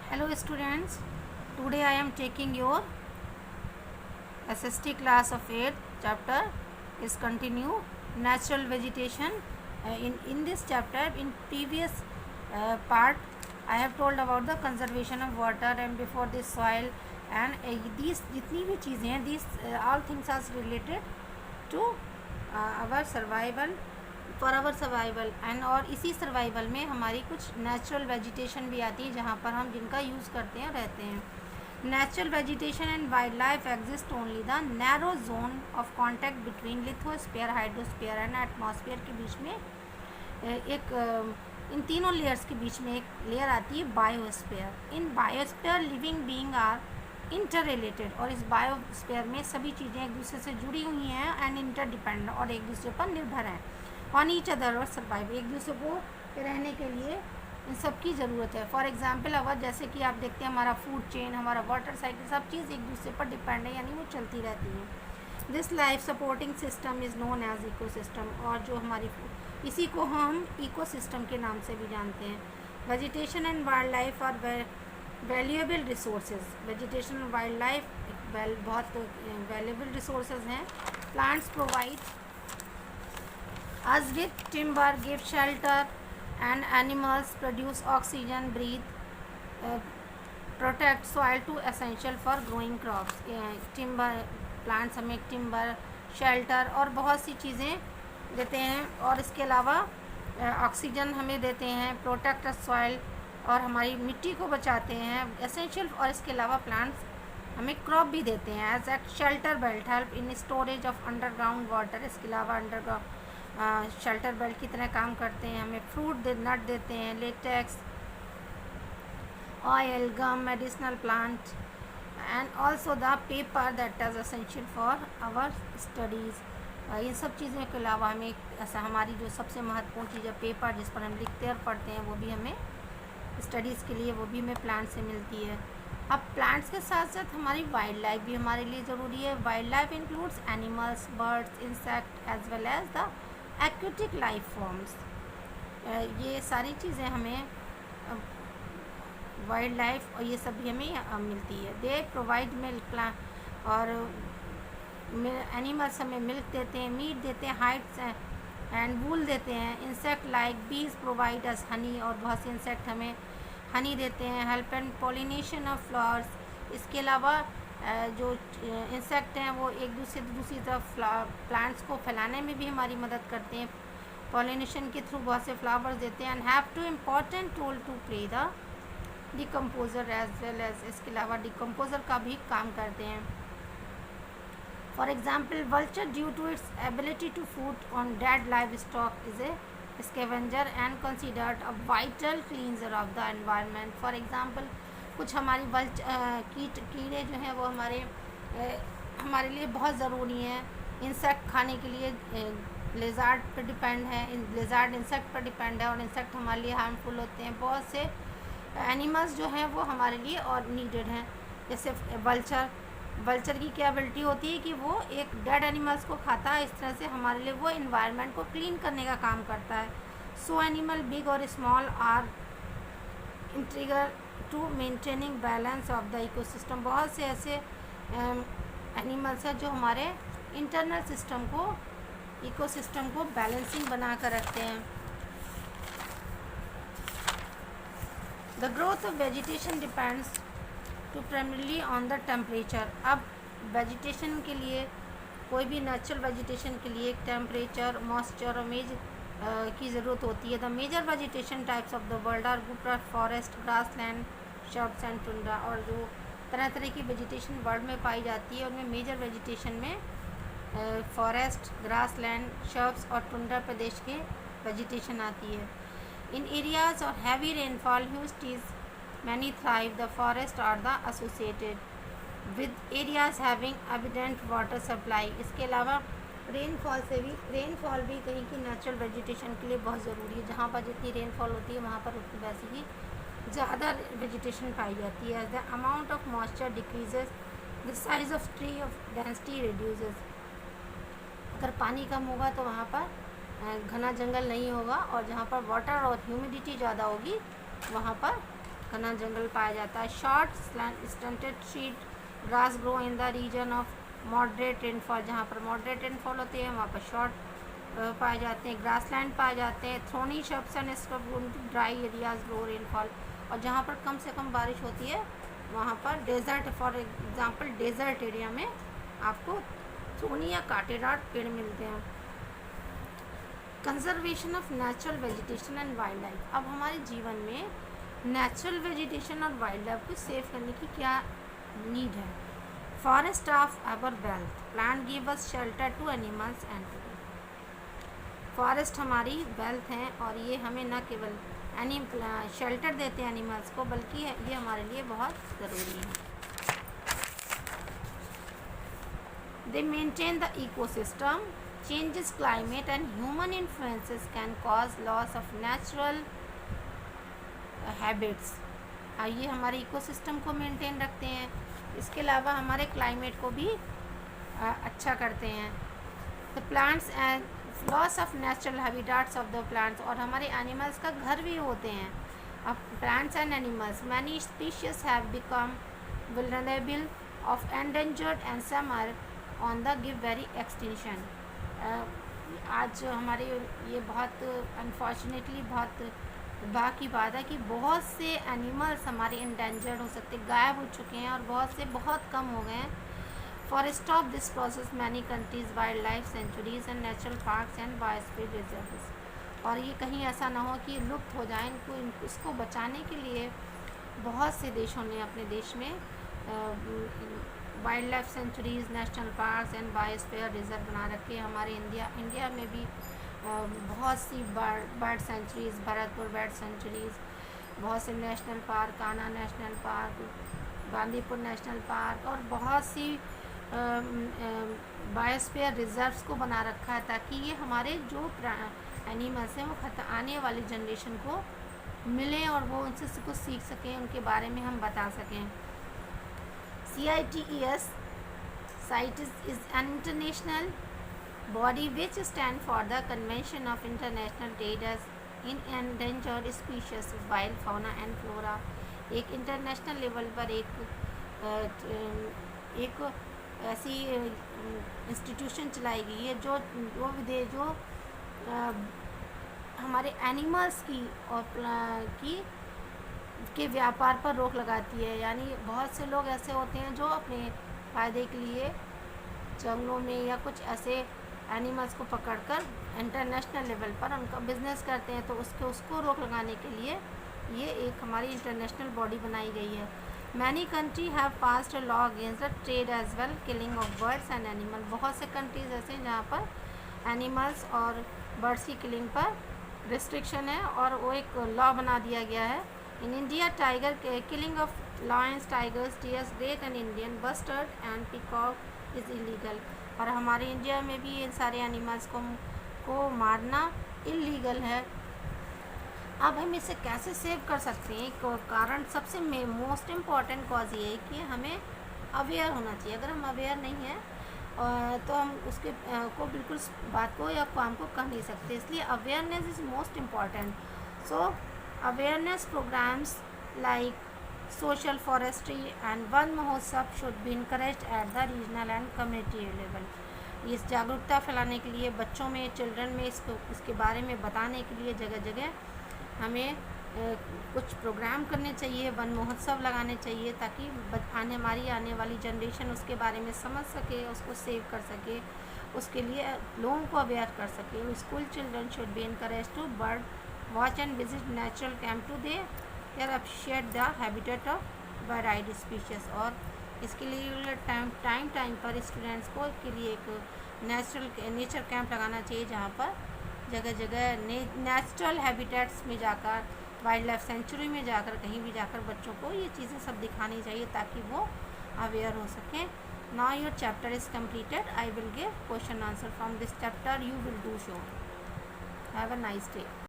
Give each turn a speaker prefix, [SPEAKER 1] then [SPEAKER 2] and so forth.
[SPEAKER 1] Hello students, today I am taking your SST class of 8th chapter is continue natural vegetation. In this chapter, in previous part, I have told about the conservation of water and before this soil and these जितनी भी चीज़ें हैं these all things are related to our survival for our survival and और इसी survival में हमारी कुछ natural vegetation भी आती है जहाँ पर हम जिनका यूज़ करते हैं रहते हैं। Natural vegetation and wild life exist only the narrow zone of contact between lithosphere hydrosphere and atmosphere के बीच में एक इन तीनों लेयर्स के बीच में एक लेयर आती है biosphere. In biosphere living being are inter related और इस बायोस्फीयर में सभी चीज़ें एक दूसरे से जुड़ी हुई हैं एंड इंटरडिपेंडेंट और एक दूसरे पर निर्भर हैं ऑन ईच अदर और सर्वाइव। एक दूसरे को रहने के लिए इन सब की ज़रूरत है। फॉर एग्जांपल अगर जैसे कि आप देखते हैं हमारा फूड चेन हमारा वाटर साइकिल सब चीज़ एक दूसरे पर डिपेंड है यानी वो चलती रहती है। This life supporting system is known as ecosystem और जो हमारी इसी को हम इकोसिस्टम के नाम से भी जानते हैं। Vegetation and wild life are valuable resources. Vegetation और वाइल्ड लाइफ बहुत वैल्यूएबल रिसोर्सेज हैं। Plants provide us with timber, give shelter and animals produce oxygen, protect soil to essential for growing crops। timber plants हमें timber, shelter और बहुत सी चीज़ें देते हैं और इसके अलावा ऑक्सीजन हमें देते हैं, प्रोटेक्ट सॉइल और हमारी मिट्टी को बचाते हैं एसेंशियल और इसके अलावा प्लांट्स हमें क्रॉप भी देते हैं। As a shelter belt help in storage of underground water. इसके अलावा अंडरग्राउंड शेल्टर बेल्ट की तरह काम करते हैं। हमें फ्रूट नट देते हैं, latex, oil, gum, medicinal plant and also the paper that is essential for our studies. इन सब चीज़ों के अलावा हमें ऐसा हमारी जो सबसे महत्वपूर्ण चीज़ है पेपर जिस पर हम लिखते और पढ़ते हैं वो भी हमें स्टडीज़ के लिए वो भी हमें प्लांट से मिलती है। अब प्लांट्स के साथ साथ हमारी वाइल्ड लाइफ भी हमारे लिए ज़रूरी है। Wild life includes animals, birds, insect as well as the aquatic life forms. ये सारी चीज़ें हमें वाइल्ड लाइफ और ये सभी हमें मिलती है। दे प्रोवाइड मिल्क प्लांट और एनिमल्स हमें मिल्क देते हैं, मीट देते हैं, हाइड्स एंड वूल देते हैं। इंसेक्ट लाइक बीज प्रोवाइड अस हनी और बहुत से इंसेक्ट हमें हनी देते हैं। Help and pollination of flowers. इसके अलावा जो इंसेक्ट हैं वो एक दूसरी तरफ प्लांट्स को फैलाने में भी हमारी मदद करते हैं। पॉलिनेशन के थ्रू बहुत से फ्लावर्स देते हैं। And have two important role to play the decomposer as well as. इसके अलावा डिकम्पोजर का भी काम करते हैं। For example vulture due to its ability to food on dead livestock is a scavenger and considered a vital cleanser of the environment. For example कुछ हमारी कीड़े जो हैं वो हमारे लिए बहुत ज़रूरी हैं। इंसेक्ट खाने के लिए लेज़ार्ड पर डिपेंड है, लेज़ार्ड इंसेक्ट पर डिपेंड है और इंसेक्ट हमारे लिए हार्मफुल होते हैं। बहुत से एनिमल्स जो हैं वो हमारे लिए और नीडेड हैं। जैसे वल्चर की क्या एबिलिटी होती है कि वो एक डेड एनिमल्स को खाता है, इस तरह से हमारे लिए वो इन्वायरमेंट को क्लीन करने का काम करता है। सो एनिमल बिग और small are integral to maintaining balance of the ecosystem. बहुत से ऐसे एनिमल्स हैं जो हमारे इंटरनल सिस्टम को इकोसिस्टम को बैलेंसिंग बना कर रखते हैं। The growth of vegetation depends to primarily on the temperature. अब वेजिटेशन के लिए कोई भी नेचुरल वेजिटेशन के लिए टेम्परेचर, मॉइस्चर और मेज की ज़रूरत होती है। The major vegetation types of the world are bushlands, forest, grassland, shrubs and tundra. और जो तरह तरह की वेजिटेशन वर्ल्ड में पाई जाती है उनमें मेजर वेजिटेशन में फॉरेस्ट, ग्रासलैंड, शर्ब्स और टुंड्रा प्रदेश के वेजिटेशन आती है। इन एरियाज और heavy rainfall huge trees many thrive. The forest are the associated with areas having evident water supply. इसके अलावा रेनफॉल भी कहीं की नेचुरल वेजिटेशन के लिए बहुत ज़रूरी है। जहाँ पर जितनी रेनफॉल होती है वहाँ पर उतनी वैसे ही ज़्यादा वेजिटेशन पाई जाती है। The amount of moisture decreases, the size of tree of density reduces. अगर पानी कम होगा तो वहाँ पर घना जंगल नहीं होगा और जहाँ पर वाटर और ह्यूमिडिटी ज़्यादा होगी वहाँ पर घना जंगल पाया जाता है। Short stunted sheet grass grow in the region of moderate rainfall, जहाँ पर मॉडरेट रेनफॉल होती है वहाँ पर शॉर्ट पाए जाते हैं। ग्रासलैंड पाए जाते हैं। Thorny शब्स and dry areas low rainfall, और जहाँ पर कम से कम बारिश होती है वहाँ पर desert, for example desert area में आपको थ्रोनी या कांटेदार पेड़ मिलते हैं। Conservation of natural vegetation and wild life. अब हमारे जीवन में नेचुरल वेजिटेशन और वाइल्ड लाइफ को सेव करने की क्या नीड है। Forest of our wealth, plant give us shelter to animals and to. Forest हमारी वेल्थ हैं और ये हमें न केवल शेल्टर देते हैं एनिमल्स को, बल्कि ये हमारे लिए बहुत ज़रूरी है। दे maintain the ecosystem, changes climate and human influences can cause loss of natural habits. ये हमारे इकोसिस्टम को मेंटेन रखते हैं, इसके अलावा हमारे क्लाइमेट को भी अच्छा करते हैं। The plants and loss of natural habitats of the plants, और हमारे एनिमल्स का घर भी होते हैं। अब plants and animals, many species have become vulnerable of endangered and some are on the give very extinction. आज हमारे ये बहुत अनफॉर्चुनेटली बहुत बाकी बात है कि बहुत से एनिमल्स हमारे इंडेंजर्ड हो सकते, गायब हो चुके हैं, और बहुत से बहुत कम हो गए हैं। For stop this process, many countries wildlife sanctuaries and natural parks and biosphere reserves, और ये कहीं ऐसा ना हो कि लुप्त हो जाए, इसको बचाने के लिए बहुत से देशों ने अपने देश में wildlife sanctuaries, national parks and biosphere reserve बना रखे। हमारे इंडिया में भी बहुत सी bird sanctuaries, Bharatpur bird sanctuaries, बहुत से national park, Kanha national park, Gandhipur national park, और बहुत सी बायोस्फीयर रिजर्व्स को बना रखा है, ताकि ये हमारे जो एनिमल्स हैं वो आने वाली जनरेशन को मिलें और वो उनसे कुछ सीख सकें, उनके बारे में हम बता सकें। CITES CITES is an international body which stand for the Convention of International Trade in Endangered Species of Wild Fauna and Flora। एक इंटरनेशनल लेवल पर एक ऐसी इंस्टीट्यूशन चलाई गई है जो हमारे एनिमल्स की और के व्यापार पर रोक लगाती है। यानी बहुत से लोग ऐसे होते हैं जो अपने फ़ायदे के लिए जंगलों में या कुछ ऐसे एनिमल्स को पकड़कर इंटरनेशनल लेवल पर उनका बिजनेस करते हैं, तो उसको रोक लगाने के लिए ये एक हमारी इंटरनेशनल बॉडी बनाई गई है। Many country have passed a law against the trade as well, killing of birds and animal. बहुत से कंट्रीज ऐसे हैं जहाँ पर एनिमल्स और बर्ड्स की किलिंग पर रिस्ट्रिक्शन है, और वो एक लॉ बना दिया गया है। In India tiger killing of Lions, tigers, dears, great and Indian bustard and peacock is illegal. और हमारे इंडिया में भी इन सारे एनिमल्स को मारना इलीगल है। अब हम इसे कैसे सेव कर सकते हैं? कारण सबसे मोस्ट इम्पॉर्टेंट कॉज ये है कि हमें अवेयर होना चाहिए। अगर हम अवेयर नहीं हैं तो हम उसके को बिल्कुल बात को या काम को कर नहीं सकते, इसलिए awareness is most important. So awareness programs like social forestry and Van Mahotsav should be encouraged at the regional and community level. इस जागरूकता फैलाने के लिए बच्चों में, चिल्ड्रन में इसके बारे में बताने के लिए जगह जगह हमें कुछ प्रोग्राम करने चाहिए, वन महोत्सव लगाने चाहिए, ताकि हमारी आने वाली जनरेशन उसके बारे में समझ सके, उसको सेव कर सके, उसके लिए लोगों को अवेयर कर सके। School children should be encourage to bird watch and visit natural camp to their appreciate the habitat of variety species. और इसके लिए टाइम पर स्टूडेंट्स को के लिए एक नेचर कैंप लगाना चाहिए, जहाँ पर जगह जगह नेचुरल हैबिटेट्स में जाकर, वाइल्ड लाइफ सेंचुरी में जाकर, कहीं भी जाकर बच्चों को ये चीज़ें सब दिखानी चाहिए ताकि वो अवेयर हो सकें। Now your chapter is completed. I will give question answer from this chapter. You will do so. Have a nice day.